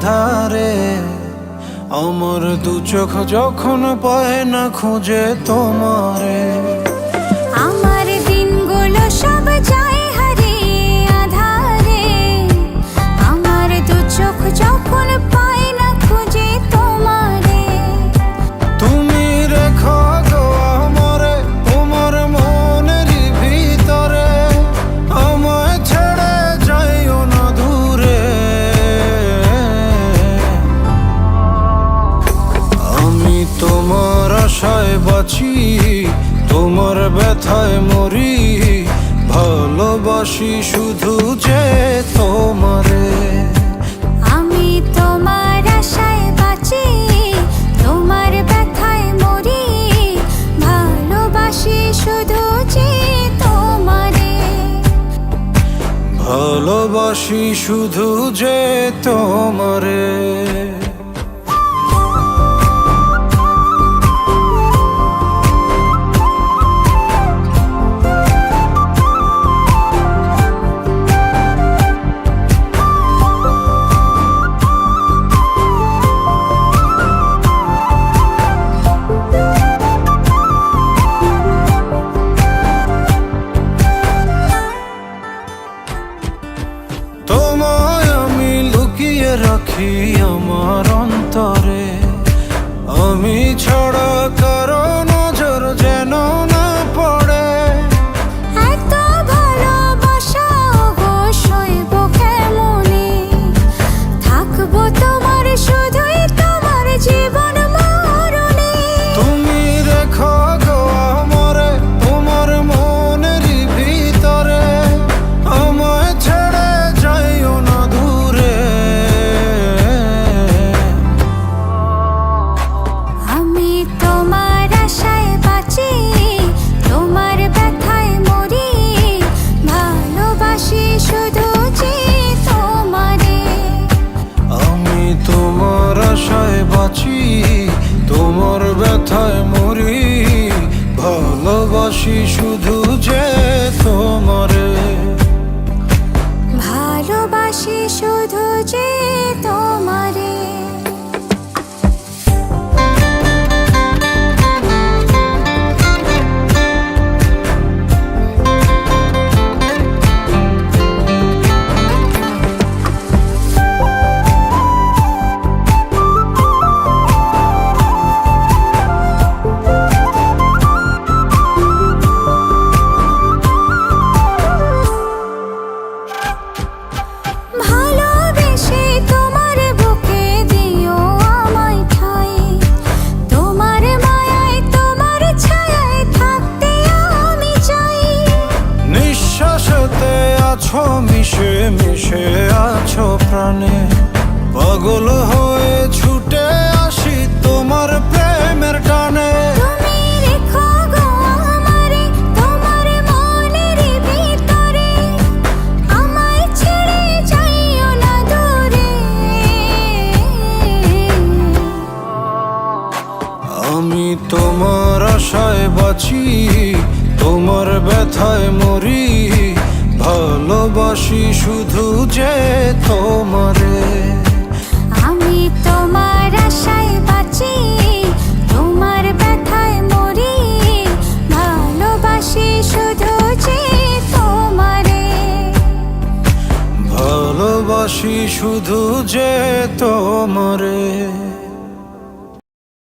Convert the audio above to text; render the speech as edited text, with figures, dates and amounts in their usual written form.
আধারে আমার দু চোখ যখন পায় না খুঁজে তোমারে। আমার দিনগুলো সব যায় হারিয়ে আধারে, আমার দু চোখ যখন পায় না খুঁজে তোমারে। তুমি রেখো গো আমারে তোমার মনেরই ভিতরে, আমায় ছেড়ে যাইও না দূরে। আমি তোমার আশায় বাঁচি, তোমার ব্যথায় মরি, ভালোবাসি শুধু যে তোমারে। আমি তোমার আশায় বাঁচি, তোমার ব্যথায় মরি, ভালোবাসি শুধু যে তোমারে। ভালোবাসি শুধু যে তোমারে। তোমায় আমি লুকিয়ে রাখি আমার অন্তরে, আমি ছাড়া কারো নজর যেন না পড়ে। এত ভালোবাসা গো সইব কেমনে, থাকবো তোমার শুধুই তোমার জীবন মরণে। তুমি রেখো গো আমারে তোমার মনেরই ভিতরে, আমায় ছেড়ে যাইও না দূরে। আমি তোমার আশায় বাঁচি, তোমার ব্যথায় মরি, ভালোবাসি শুধু যে তোমারে। আমি তোমার আশায় বাঁচি, তোমার ব্যথায় মরি, ভালোবাসি শুধু যে তোমারে। ভালোবাসি শুধু যে তোমারে। ভালোবেসে তোমার বুকে দিও আমায় ঠাঁই, তোমার মায়ায় তোমার ছায়ায় থাকতে আমি চাই। নিঃশ্বাসেতে আছো মিশে মিশে আছো প্রাণে, পাগল হয়ে ছুটে আসি তোমার প্রেমের টানে। তুমি রেখো গো আমারে তোমার মনেরই ভিতরে, আমায় ছেড়ে যাইও না দূরে। আমি তোমার আশায় বাঁচি, তোমার ব্যথায় মরি, ভালোবাসি শুধু যে তোমারে। আমি তোমার আশায় বাঁচি, তোমার ব্যথায় মরি, ভালোবাসি শুধু যে তোমারে। ভালোবাসি শুধু যে তোমারে।